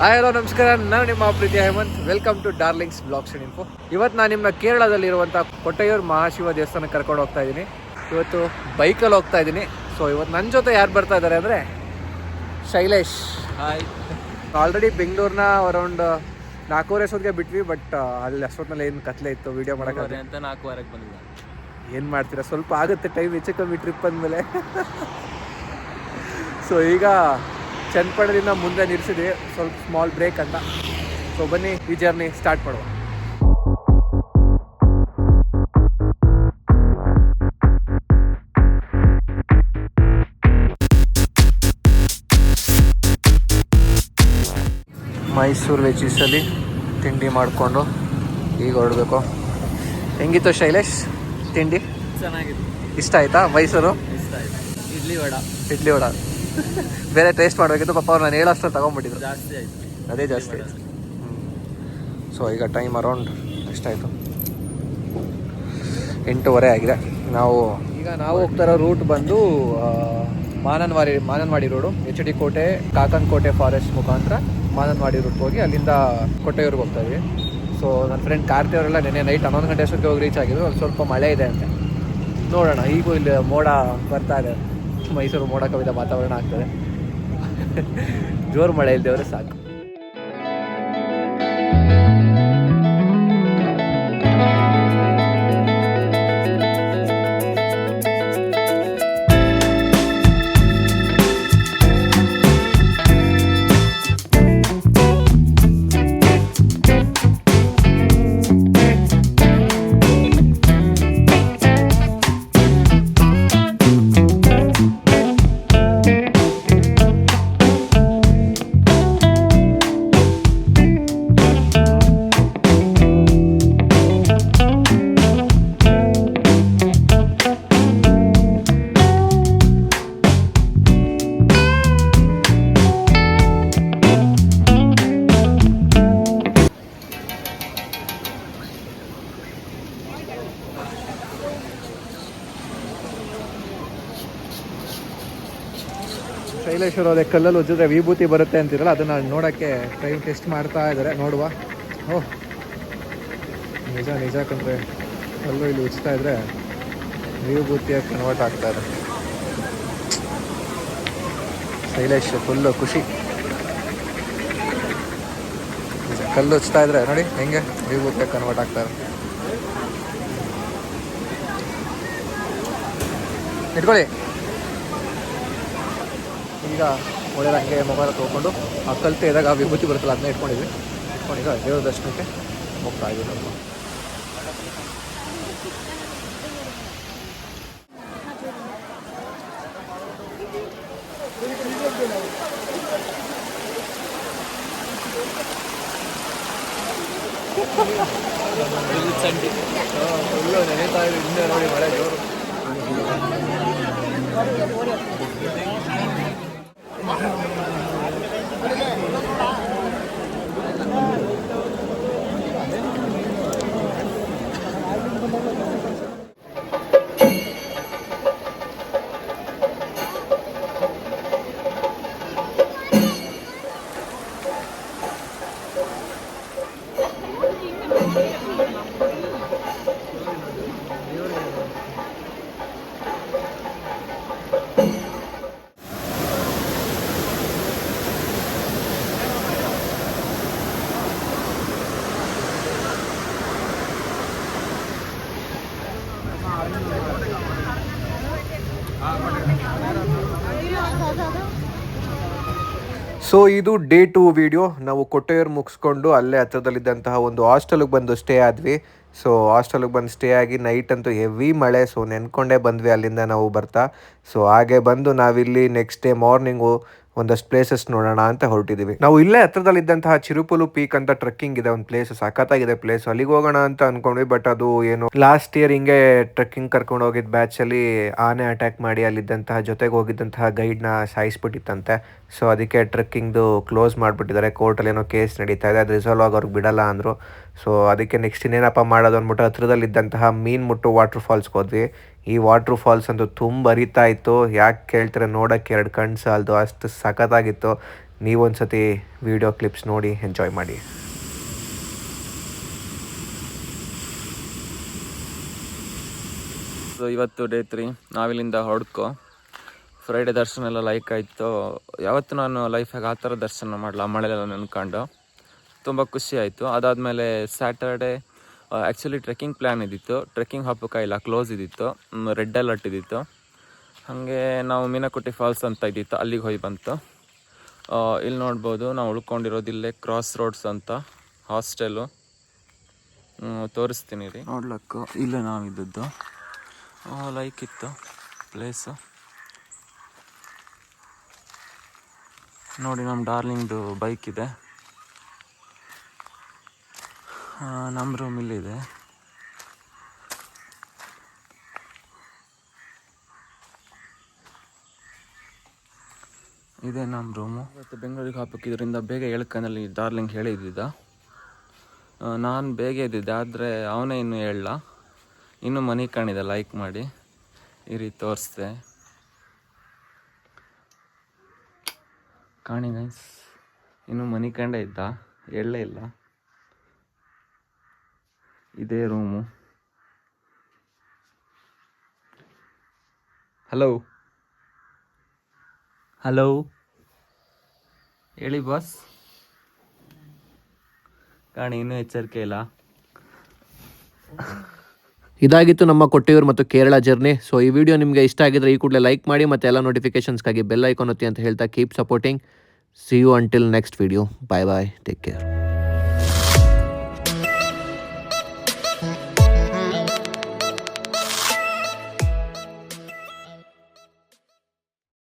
Hi hello ನಮಸ್ಕಾರ, ನಾನು ನಿಮ್ಮ Preethi Hemanth. Welcome to darlings blogs and info. ಇವತ್ತು ನಾನು ನಿಮ್ಮನ್ನ ಕೇರಳದಲ್ಲಿರುವಂಥ ಕೊಟ್ಟಯೂರು ಮಹಾಶಿವ ದೇವಸ್ಥಾನಕ್ಕೆ ಕರ್ಕೊಂಡು ಹೋಗ್ತಾ ಇದ್ದೀನಿ. ಇವತ್ತು ಬೈಕಲ್ಲಿ ಹೋಗ್ತಾ ಇದ್ದೀನಿ. ಸೊ ಇವತ್ತು ನನ್ನ ಜೊತೆ ಯಾರು ಬರ್ತಾ ಇದ್ದಾರೆ ಅಂದರೆ ಶೈಲೇಶ್. ಹಾಯ್. ಆಲ್ರೆಡಿ ಬೆಂಗಳೂರಿನ ಅರೌಂಡ್ 4:30 ಅಷ್ಟೊತ್ತಿಗೆ ಬಿಟ್ವಿ. ಬಟ್ ಅಲ್ಲಿ ಅಷ್ಟೊತ್ತಿನಲ್ಲಿ ಏನು ಕತ್ಲೆ ಇತ್ತು, ವೀಡಿಯೋ ಮಾಡೋಕ್ಕಾಗತ್ತೆ ಅಂತ 4:15 ಬಂದಿಲ್ಲ. ಏನು ಮಾಡ್ತೀರಾ, ಸ್ವಲ್ಪ ಆಗುತ್ತೆ ಟೈಮ್, ಹೆಚ್ಚು ಕಮ್ಮಿ ಟ್ರಿಪ್ ಅಂದಮೇಲೆ. ಸೊ ಈಗ ಚನ್ನಪಟ್ಟಣದಿಂದ ಮುಂದೆ ನಿಲ್ಲಿಸಿದ್ವಿ, ಸ್ವಲ್ಪ ಸ್ಮಾಲ್ ಬ್ರೇಕ್ ಅಂತ. ಸೊ ಬನ್ನಿ ಈ ಜರ್ನಿ ಸ್ಟಾರ್ಟ್ ಮಾಡುವ. ಮೈಸೂರು ವೆಜ್ಜೀಸಲ್ಲಿ ತಿಂಡಿ ಮಾಡಿಕೊಂಡು ಈಗ ಹೊರಡಬೇಕು. ಹೆಂಗಿತ್ತು ಶೈಲೇಶ್ ತಿಂಡಿ? ಚೆನ್ನಾಗಿತ್ತು. ಇಷ್ಟ ಆಯ್ತಾ ಮೈಸೂರು? ಇಷ್ಟ ಆಯ್ತು. ಇಡ್ಲಿ ವಡ ಬೇರೆ ಟೇಸ್ಟ್ ಮಾಡಬೇಕಿತ್ತು. ಪಾಪ ಅವ್ರು ನಾನು ಹೇಳೋಷ್ಟು ತೊಗೊಂಡ್ಬಿಟ್ಟಿದ್ರು, ಜಾಸ್ತಿ ಆಯಿತು. ಅದೇ ಜಾಸ್ತಿ ಆಯಿತು. ಸೊ ಈಗ ಟೈಮ್ ಅರೌಂಡ್ ಎಷ್ಟಾಯಿತು, 8:30 ಆಗಿದೆ. ನಾವು ಹೋಗ್ತಾ ಇರೋ ರೂಟ್ ಬಂದು ಮಾನಂದವಾಡಿ ರೋಡು, HD ಕೋಟೆ, ಕಾಕನಕೋಟೆ ಫಾರೆಸ್ಟ್ ಮುಖಾಂತರ ಮಾನಂದವಾಡಿ ರೂಟ್ ಹೋಗಿ ಅಲ್ಲಿಂದ ಕೊಟ್ಟಯೂರಿಗೆ ಹೋಗ್ತಾ ಇದ್ವಿ. ಸೊ ನನ್ನ ಫ್ರೆಂಡ್ ಕಾರ್ತಿ ಅವರೆಲ್ಲ ನೆನ್ನೆ ನೈಟ್ 11 ಗಂಟೆ ಅಷ್ಟೊತ್ತಿಗೆ ಹೋಗಿ ರೀಚ್ ಆಗಿದ್ರು. ಅಲ್ಲಿ ಸ್ವಲ್ಪ ಮಳೆ ಇದೆ ಅಂತೆ, ನೋಡೋಣ. ಈಗೂ ಇಲ್ಲಿ ಮೋಡ ಬರ್ತಾ ಇದೆ, ಮೈಸೂರು ಮೋಡ ಕವಿದ ವಾತಾವರಣ ಆಗ್ತದೆ. ಜೋರು ಮಳೆ ಇಲ್ದೇವ್ರೆ ಸಾಕು. ಶೈಲೇಶ್ವರ ಅದೇ ಕಲ್ಲಲ್ಲಿ ಉಜ್ಜಿದ್ರೆ ವಿಭೂತಿ ಬರುತ್ತೆ ಅಂತಿರಲ್ಲ, ಅದನ್ನು ನೋಡೋಕ್ಕೆ ಟೈಮ್ ಟೆಸ್ಟ್ ಮಾಡ್ತಾ ಇದ್ದಾರೆ. ನೋಡುವ. ಓಹ್ ನಿಜ ಕಂಡ್ರೆ ಕಲ್ಲು ಇಲ್ಲಿ ಉಜ್ತಾ ಇದ್ರೆ ವಿಭೂತಿಯಾಗಿ ಕನ್ವರ್ಟ್ ಆಗ್ತಾ ಇದೆ. ಶೈಲೇಶ್ ಫುಲ್ಲು ಖುಷಿ. ಕಲ್ಲು ಉಜ್ತಾ ಇದ್ರೆ ನೋಡಿ ಹೆಂಗೆ ವಿಭೂತಿಯಾಗಿ ಕನ್ವರ್ಟ್ ಆಗ್ತಾ ಇದೆ. ಇಟ್ಕೊಳ್ಳಿ. ಈಗ ಒಳ್ಳೆ ಹಂಗೆ ಮೊಬೈಲ್ ತೊಗೊಂಡು ಆ ಕಲಿತೆ ಇದ್ದಾಗ ಆ ವಿಭೂತಿ ಬರುತ್ತಲ್ಲ ಅದನ್ನ ಇಟ್ಕೊಂಡಿದ್ವಿ. ಈಗ ದೇವ್ರ ದರ್ಶನಕ್ಕೆ ಹೋಗ್ತಾ ಇದ್ದೀವಿ ನಮ್ಮ. ಫುಲ್ಲು ನೆನೀತಾ ಇದೆ ಹಿಂದೆ ನೋಡಿ, ಮಳೆ ಜೋರು. ಸೊ ಇದು ಡೇ 2 ವಿಡಿಯೋ. ನಾವು ಕೊಟ್ಟಯೂರು ಮುಗಿಸ್ಕೊಂಡು ಅಲ್ಲೇ ಹತ್ರದಲ್ಲಿದ್ದಂತಹ ಒಂದು ಹಾಸ್ಟೆಲಿಗೆ ಬಂದು ಸ್ಟೇ ಆದ್ವಿ. ಸೊ ಹಾಸ್ಟೆಲಿಗೆ ಬಂದು ಸ್ಟೇ ಆಗಿ ನೈಟ್ ಅಂತೂ ಹೆವಿ ಮಳೆ. ಸೊ ನೆನ್ಕೊಂಡೇ ಬಂದ್ವಿ ಅಲ್ಲಿಂದ ನಾವು ಬರ್ತಾ. ಸೊ ಹಾಗೆ ಬಂದು ನಾವಿಲ್ಲಿ ನೆಕ್ಸ್ಟ್ ಡೇ ಮಾರ್ನಿಂಗು ಒಂದಷ್ಟು ಪ್ಲೇಸಸ್ ನೋಡೋಣ ಅಂತ ಹೊರಟಿದ್ದೀವಿ. ನಾವು ಇಲ್ಲೇ ಹತ್ರದಲ್ಲಿದ್ದಂತಹ ಚಿರುಪುಲು ಪೀಕ್ ಅಂತ ಟ್ರೆಕ್ಕಿಂಗ್ ಇದೆ ಒಂದು ಪ್ಲೇಸ್, ಸಖತ್ತಾಗಿದೆ ಪ್ಲೇಸ್. ಅಲ್ಲಿಗೆ ಹೋಗೋಣ ಅಂತ ಅನ್ಕೊಂಡ್ವಿ. ಬಟ್ ಅದು ಏನು ಲಾಸ್ಟ್ ಇಯರ್ ಹಿಂಗೆ ಟ್ರೆಕ್ಕಿಂಗ್ ಕರ್ಕೊಂಡು ಹೋಗಿದ್ದ ಬ್ಯಾಚಲ್ಲಿ ಆನೆ ಅಟ್ಯಾಕ್ ಮಾಡಿ ಅಲ್ಲಿದ್ದಂತಹ ಜೊತೆಗೆ ಹೋಗಿದ್ದಂತಹ ಗೈಡ್ನ ಸಾಯಿಸ್ಬಿಟ್ಟಿತ್ತಂತೆ. ಸೊ ಅದಕ್ಕೆ ಟ್ರೆಕ್ಕಿಂಗ್ದು ಕ್ಲೋಸ್ ಮಾಡಿಬಿಟ್ಟಿದ್ದಾರೆ. ಕೋರ್ಟಲ್ಲಿ ಏನೋ ಕೇಸ್ ನಡೀತಾ ಇದೆ, ಅದು ರಿಸಾಲ್ವ್ ಆಗೋರ್ಗೆ ಬಿಡಲ್ಲ ಅಂದರು. ಸೊ ಅದಕ್ಕೆ ನೆಕ್ಸ್ಟ್ ಇನ್ನೇನಪ್ಪ ಮಾಡೋದು ಅಂದ್ಬಿಟ್ಟು ಹತ್ರದಲ್ಲಿದ್ದಂತಹ ಮೀನ್ಮುಟ್ಟು ವಾಟರ್ ಫಾಲ್ಸ್ಗೆ ಹೋದ್ವಿ. ಈ ವಾಟ್ರ್ ಫಾಲ್ಸ್ ಅಂತೂ ತುಂಬ ಹರಿತಾ ಇತ್ತು. ಯಾಕೆ ಕೇಳ್ತಾರೆ, ನೋಡೋಕ್ಕೆ 2 ಕಣ್ಣು ಸಾಲದು, ಅಷ್ಟು ಸಖತ್ತಾಗಿತ್ತು. ನೀವೊಂದು ಸತಿ ವಿಡಿಯೋ ಕ್ಲಿಪ್ಸ್ ನೋಡಿ ಎಂಜಾಯ್ ಮಾಡಿ. ಸೊ ಇವತ್ತು ಡೇ 3 ನಾವಿಲ್ಲಿಂದ ಹೊಡ್ಕೊ. ಫ್ರೈಡೇ ದರ್ಶನ ಎಲ್ಲ ಲೈಕ್ ಆಯಿತು. ಯಾವತ್ತು ನಾನು ಲೈಫಾಗಿ ಆ ಥರ ದರ್ಶನ ಮಾಡಲ್ಲ, ಮಳೆಲೆಲ್ಲ ನೆನ್ಕೊಂಡು ತುಂಬ ಖುಷಿ ಆಯಿತು. ಅದಾದಮೇಲೆ ಸ್ಯಾಟರ್ಡೇ ಆ್ಯಕ್ಚುಲಿ ಟ್ರೆಕ್ಕಿಂಗ್ ಪ್ಲ್ಯಾನ್ ಇದ್ದಿತ್ತು. ಟ್ರೆಕ್ಕಿಂಗ್ ಹಬ್ಬಕ್ಕಾಗಿಲ್ಲ, ಕ್ಲೋಸ್ ಇದ್ದಿತ್ತು, ರೆಡ್ ಅಲರ್ಟ್ ಇದ್ದಿತ್ತು. ಹಾಗೆ ನಾವು ಮೀನಕುಟಿ ಫಾಲ್ಸ್ ಅಂತ ಇದ್ದಿತ್ತು, ಅಲ್ಲಿಗೆ ಹೋಗಿ ಬಂತು. ಇಲ್ಲಿ ನೋಡ್ಬೋದು ನಾವು ಉಳ್ಕೊಂಡಿರೋದು ಇಲ್ಲೇ ಕ್ರಾಸ್ ರೋಡ್ಸ್ ಅಂತ ಹಾಸ್ಟೆಲು. ತೋರಿಸ್ತೀನಿ ರೀ ನೋಡ್ಲಕ್ಕು. ಇಲ್ಲೇ ನಾವಿದ್ದದ್ದು ಲೈಕ್ ಇತ್ತು ಪ್ಲೇಸು. ನೋಡಿ ನಮ್ಮ ಡಾರ್ಲಿಂಗ್ದು ಬೈಕ್ ಇದೆ. ನಮ್ಮ ರೂಮ್ ಇಲ್ಲಿದೆ. ಇದೇ ನಮ್ಮ ರೂಮು. ಇವತ್ತು ಬೆಂಗಳೂರಿಗೆ ಹಾಕಿದ್ರಿಂದ ಬೇಗ ಹೇಳ್ಕನಲ್ಲಿ ಡಾರ್ಲಿಂಗ್ ಹೇಳಿದ್ದಿದ್ದ. ನಾನು ಬೇಗ ಇದ್ದಿದ್ದೆ, ಆದರೆ ಅವನೇ ಇನ್ನೂ ಹೇಳಲ್ಲ. ಇನ್ನೂ ಮನೆ ಕಾಣಿದೆ ಲೈಕ್ ಮಾಡಿ ಈ ರೀತಿ ತೋರಿಸ್ದೆ. ಕಾಣಿ ಗೈಸ್, ಇನ್ನೂ ಮನೆ ಕಂಡೇ ಇದ್ದ, ಹೇಳಲೇ ಇಲ್ಲ. ಇದೇ ರೂಮು. ಹಲೋ ಹಲೋ ಹೇಳಿ ಬಾಸ್. ಕಾಣಿ ಇನ್ನೂ ಎಚ್ಚರಿಕೆ ಇಲ್ಲ. ಇದಾಗಿತ್ತು ನಮ್ಮ ಕೊಟ್ಟೂರು ಮತ್ತು ಕೇರಳ ಜರ್ನಿ. ಸೊ ಈ ವಿಡಿಯೋ ನಿಮಗೆ ಇಷ್ಟ ಆಗಿದ್ರೆ ಈ ಕೂಡಲೇ ಲೈಕ್ ಮಾಡಿ ಮತ್ತು ಎಲ್ಲ ನೋಟಿಫಿಕೇಷನ್ಸ್ಗಾಗಿ ಬೆಲ್ ಐಕಾನ್ ಒತ್ತಿ ಅಂತ ಹೇಳ್ತಾ keep supporting. See you until next video. Bye bye, take care.